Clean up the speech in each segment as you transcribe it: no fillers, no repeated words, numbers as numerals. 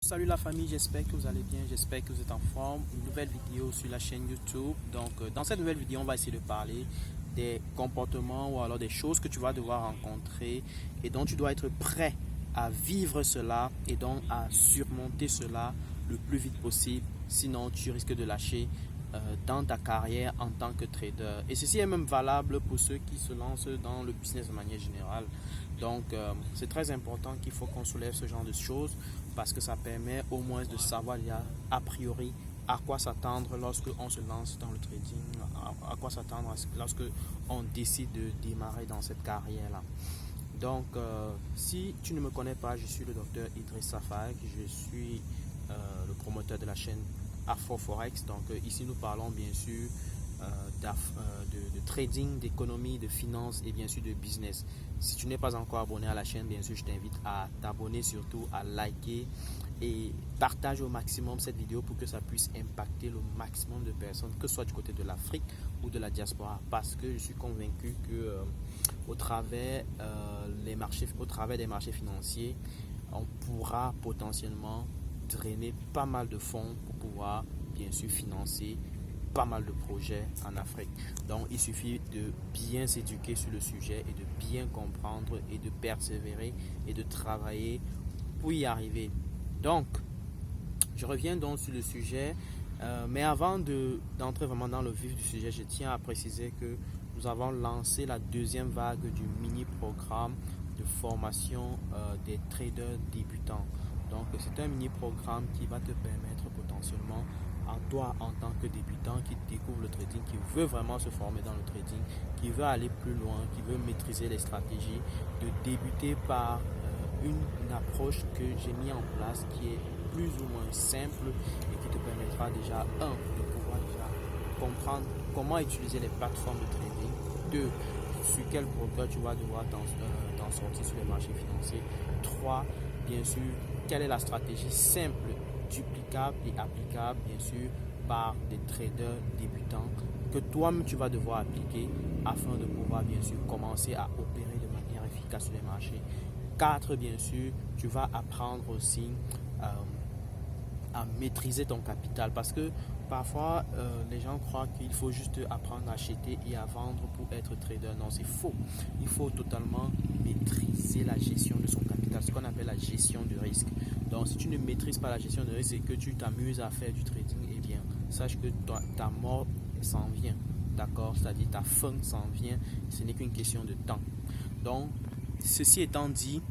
Salut la famille, j'espère que vous allez bien, j'espère que vous êtes en forme. Une nouvelle vidéo sur la chaîne YouTube. Dans cette nouvelle vidéo, on va essayer de parler des comportements ou alors des choses que tu vas devoir rencontrer et dont tu dois être prêt à vivre cela et donc à surmonter cela le plus vite possible. Sinon, tu risques de lâcher dans ta carrière en tant que trader. Et ceci est même valable pour ceux qui se lancent dans le business de manière générale. C'est très important qu'il faut qu'on soulève ce genre de choses parce que ça permet au moins de savoir a priori à quoi s'attendre lorsque on se lance dans le trading, à quoi s'attendre lorsque on décide de démarrer dans cette carrière-là. Si tu ne me connais pas, je suis le docteur Idriss Safak, je suis le promoteur de la chaîne Afro Forex. Ici, nous parlons bien sûr de trading, d'économie, de finance et bien sûr de business. Si tu n'es pas encore abonné à la chaîne, bien sûr, je t'invite à t'abonner, surtout à liker et partage au maximum cette vidéo pour que ça puisse impacter le maximum de personnes, que ce soit du côté de l'Afrique ou de la diaspora, parce que je suis convaincu que au travers des marchés financiers, on pourra potentiellement drainer pas mal de fonds pour pouvoir bien sûr financer pas mal de projets en Afrique. Donc il suffit de bien s'éduquer sur le sujet et de bien comprendre et de persévérer et de travailler pour y arriver. Donc je reviens donc sur le sujet, mais avant d'entrer vraiment dans le vif du sujet, je tiens à préciser que nous avons lancé la deuxième vague du mini-programme de formation des traders débutants. Donc c'est un mini-programme qui va te permettre potentiellement à toi en tant que débutant qui découvre le trading, qui veut vraiment se former dans le trading, qui veut aller plus loin, qui veut maîtriser les stratégies, de débuter par une approche que j'ai mis en place qui est plus ou moins simple et qui te permettra déjà, de pouvoir déjà comprendre comment utiliser les plateformes de trading, deux, sur quel broker tu vas devoir t'en sortir sur les marchés financiers, trois, bien sûr, quelle est la stratégie simple, duplicable et applicable, bien sûr, par des traders débutants que toi-même tu vas devoir appliquer afin de pouvoir, bien sûr, commencer à opérer de manière efficace sur les marchés. 4, bien sûr, tu vas apprendre aussi à maîtriser ton capital parce que parfois les gens croient qu'il faut juste apprendre à acheter et à vendre pour être trader. Non, c'est faux. Il faut totalement maîtriser la gestion de son capital, ce qu'on appelle la gestion de risque. Donc si tu ne maîtrises pas la gestion de risque et que tu t'amuses à faire du trading, eh bien sache que ta mort s'en vient, d'accord, c'est-à-dire ta fin s'en vient, ce n'est qu'une question de temps. Donc ceci étant dit,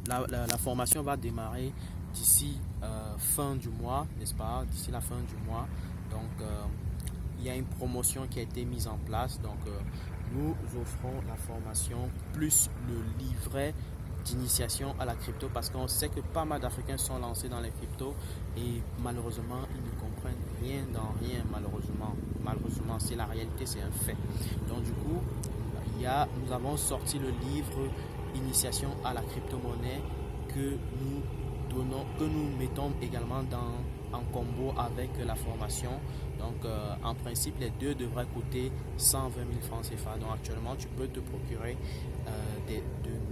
la formation va démarrer d'ici fin du mois, n'est-ce pas? D'ici la fin du mois. Il y a une promotion qui a été mise en place. Nous offrons la formation plus le livret d'initiation à la crypto parce qu'on sait que pas mal d'Africains sont lancés dans les cryptos et malheureusement, ils ne comprennent rien dans rien, malheureusement, c'est la réalité, c'est un fait. Donc, du coup, nous avons sorti le livre Initiation à la crypto-monnaie que nous mettons également en combo avec la formation. En principe, les deux devraient coûter 120 000 francs CFA. Donc, actuellement, tu peux te procurer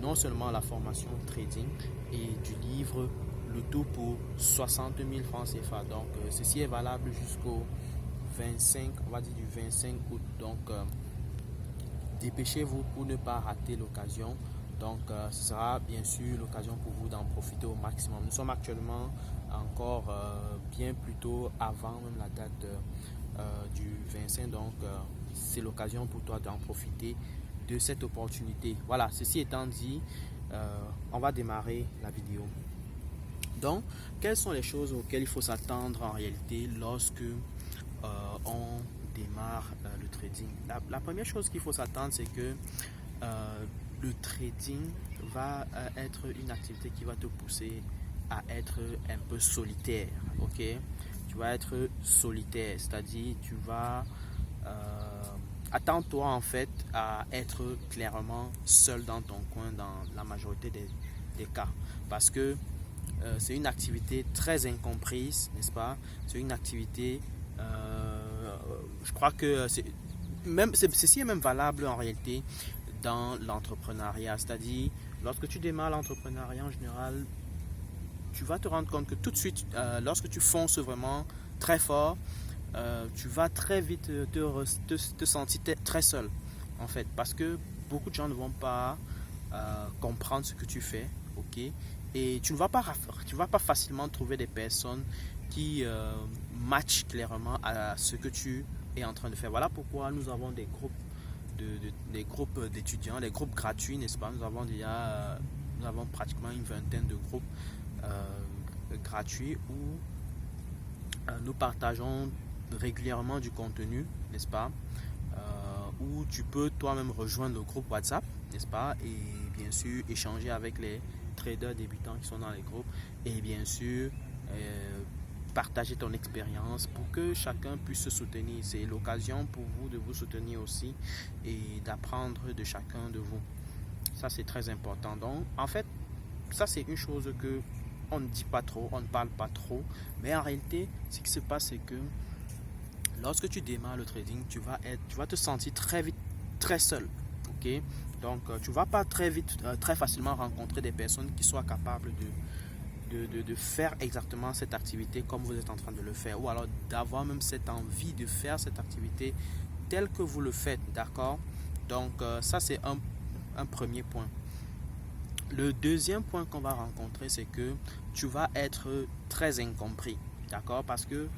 non seulement la formation trading et du livre, le tout pour 60 000 francs CFA. Ceci est valable jusqu'au 25, on va dire du 25 août. Dépêchez-vous pour ne pas rater l'occasion. Ce sera bien sûr l'occasion pour vous d'en profiter au maximum. Nous sommes actuellement encore bien plus tôt avant même la date du 25. C'est l'occasion pour toi d'en profiter de cette opportunité. Voilà, ceci étant dit, on va démarrer la vidéo. Donc, quelles sont les choses auxquelles il faut s'attendre en réalité lorsque on démarre le trading? La première chose qu'il faut s'attendre, c'est que le trading va être une activité qui va te pousser à être un peu solitaire, ok? Tu vas être solitaire, c'est-à-dire tu vas attends-toi en fait à être clairement seul dans ton coin dans la majorité des cas, parce que c'est une activité très incomprise, n'est-ce pas? C'est une activité, je crois que ceci est même valable en réalité dans l'entrepreneuriat, c'est-à-dire lorsque tu démarres l'entrepreneuriat en général, tu vas te rendre compte que tout de suite, lorsque tu fonces vraiment très fort, tu vas très vite te sentir très seul, en fait, parce que beaucoup de gens ne vont pas comprendre ce que tu fais, ok? Et tu vas pas facilement trouver des personnes qui matchent clairement à ce que tu es en train de faire. Voilà pourquoi nous avons des groupes des groupes d'étudiants, des groupes gratuits, n'est-ce pas? Nous avons pratiquement une vingtaine de groupes gratuits où nous partageons régulièrement du contenu, n'est-ce pas? Où tu peux toi-même rejoindre le groupe WhatsApp, n'est-ce pas? Et bien sûr échanger avec les traders débutants qui sont dans les groupes et bien sûr partager ton expérience pour que chacun puisse se soutenir. C'est l'occasion pour vous de vous soutenir aussi et d'apprendre de chacun de vous. Ça, c'est très important. Donc, en fait, ça, c'est une chose que on ne dit pas trop, on ne parle pas trop. Mais en réalité, ce qui se passe, c'est que lorsque tu démarres le trading, tu vas te sentir très vite, très seul. Ok? Donc, tu ne vas pas très vite, très facilement rencontrer des personnes qui soient capables de faire exactement cette activité comme vous êtes en train de le faire, ou alors d'avoir même cette envie de faire cette activité telle que vous le faites, d'accord? Donc ça c'est un premier point. Le deuxième point qu'on va rencontrer, c'est que tu vas être très incompris, d'accord? Parce que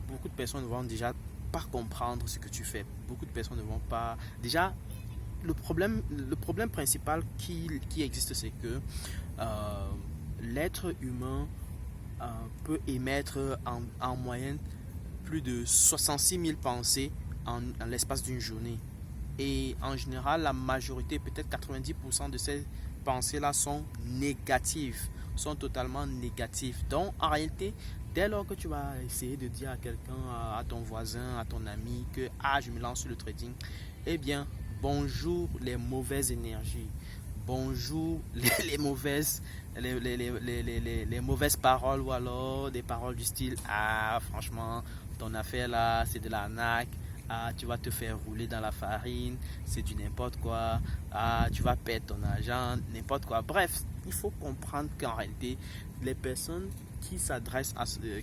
beaucoup de personnes ne vont déjà pas comprendre ce que tu fais. Beaucoup de personnes ne vont pas... Déjà, le problème principal qui existe, c'est que l'être humain peut émettre en moyenne plus de 66 000 pensées en l'espace d'une journée. Et en général, la majorité, peut-être 90% de ces pensées-là sont négatives, sont totalement négatives. Donc, en réalité, dès lors que tu vas essayer de dire à quelqu'un, à ton voisin, à ton ami que « Ah, je me lance sur le trading », eh bien, bonjour les mauvaises énergies. Bonjour les mauvaises paroles, ou alors des paroles du style « Ah, franchement, ton affaire là, c'est de l'arnaque. Ah, tu vas te faire rouler dans la farine, c'est du n'importe quoi. Ah, tu vas perdre ton argent, n'importe quoi. » Bref, il faut comprendre qu'en réalité, les personnes qui s'adressent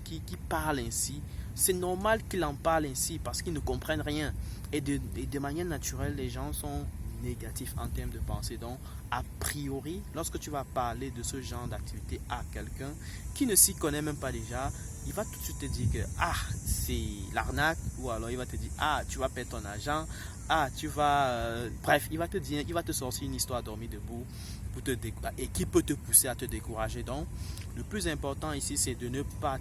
qui parlent ainsi, c'est normal qu'ils en parlent ainsi parce qu'ils ne comprennent rien. Et de manière naturelle, les gens sont négatifs en termes de pensée. Donc, a priori, lorsque tu vas parler de ce genre d'activité à quelqu'un qui ne s'y connaît même pas déjà, il va tout de suite te dire que ah, c'est l'arnaque, ou alors il va te dire ah, tu vas perdre ton argent, ah, tu vas bref, il va te sortir une histoire dormie debout pour et qui peut te pousser à te décourager. Donc, le plus important ici, c'est de ne pas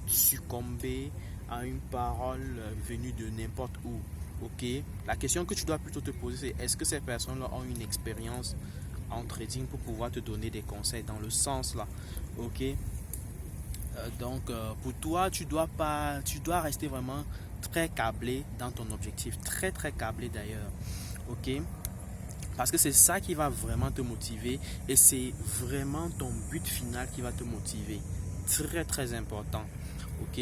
succomber à une parole venue de n'importe où. Ok, la question que tu dois plutôt te poser, c'est est-ce que ces personnes-là ont une expérience en trading pour pouvoir te donner des conseils dans le sens là. Ok, donc pour toi, tu dois rester vraiment très câblé dans ton objectif, très câblé d'ailleurs. Ok, parce que c'est ça qui va vraiment te motiver et c'est vraiment ton but final qui va te motiver. Très important. Ok,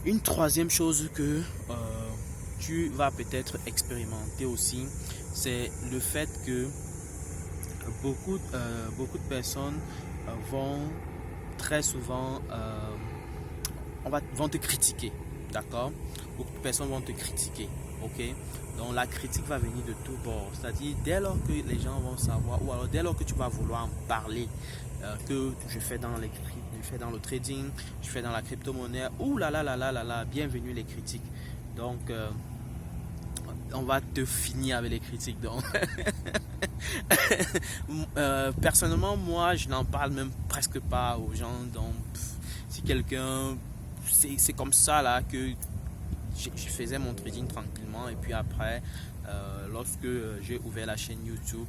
une troisième chose que tu vas peut-être expérimenter aussi, c'est le fait que beaucoup de personnes vont très souvent vont te critiquer, d'accord? Beaucoup de personnes vont te critiquer, ok? Donc la critique va venir de tous bords, c'est-à-dire dès lors que les gens vont savoir, ou alors dès lors que tu vas vouloir en parler, que je fais dans le trading, je fais dans la crypto-monnaie, ouh là là là là là là, bienvenue les critiques. Donc on va te finir avec les critiques. Donc personnellement, moi je n'en parle même presque pas aux gens. Donc si quelqu'un, c'est comme ça là que je faisais mon trading tranquillement, et puis après lorsque j'ai ouvert la chaîne YouTube,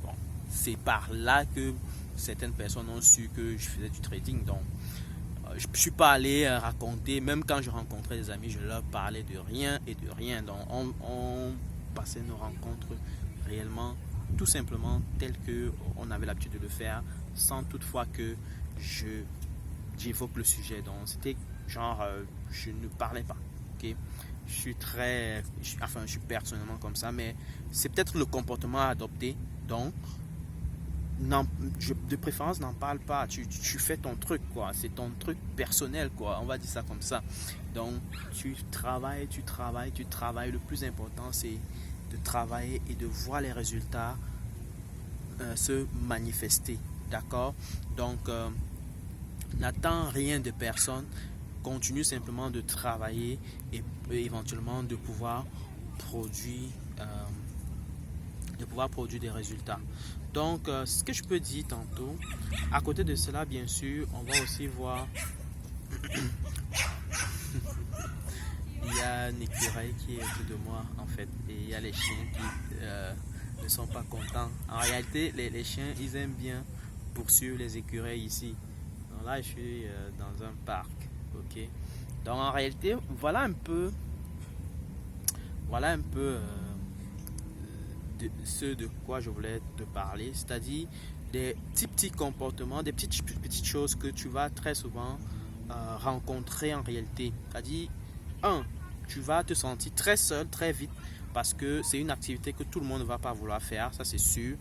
bon, c'est par là que certaines personnes ont su que je faisais du trading. Donc je ne suis pas allé raconter, même quand je rencontrais des amis, je leur parlais de rien et de rien. Donc on passait nos rencontres réellement, tout simplement tel que on avait l'habitude de le faire, sans toutefois que j'évoque le sujet. Donc c'était genre je ne parlais pas. Ok, je suis personnellement comme ça, mais c'est peut-être le comportement à adopter. Donc de préférence, n'en parle pas. Tu fais ton truc, quoi. C'est ton truc personnel, quoi. On va dire ça comme ça. Donc, tu travailles, tu travailles, tu travailles. Le plus important, c'est de travailler et de voir les résultats se manifester. D'accord? Donc, n'attends rien de personne. Continue simplement de travailler et éventuellement de pouvoir produire des résultats. Donc, ce que je peux dire tantôt, à côté de cela, bien sûr, on va aussi voir, il y a un écureuil qui est autour de moi, en fait, et il y a les chiens qui ne sont pas contents. En réalité, les chiens, ils aiment bien poursuivre les écureuils ici. Donc là, je suis dans un parc, ok. Donc, en réalité, voilà un peu ce de quoi je voulais te parler, c'est-à-dire des petits comportements, des petites choses que tu vas très souvent rencontrer en réalité. C'est-à-dire, tu vas te sentir très seul très vite parce que c'est une activité que tout le monde ne va pas vouloir faire, ça c'est sûr.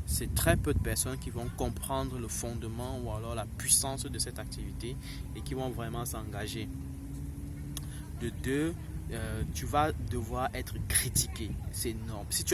C'est très peu de personnes qui vont comprendre le fondement ou alors la puissance de cette activité et qui vont vraiment s'engager. De deux, tu vas devoir être critiqué. C'est énorme. Si tu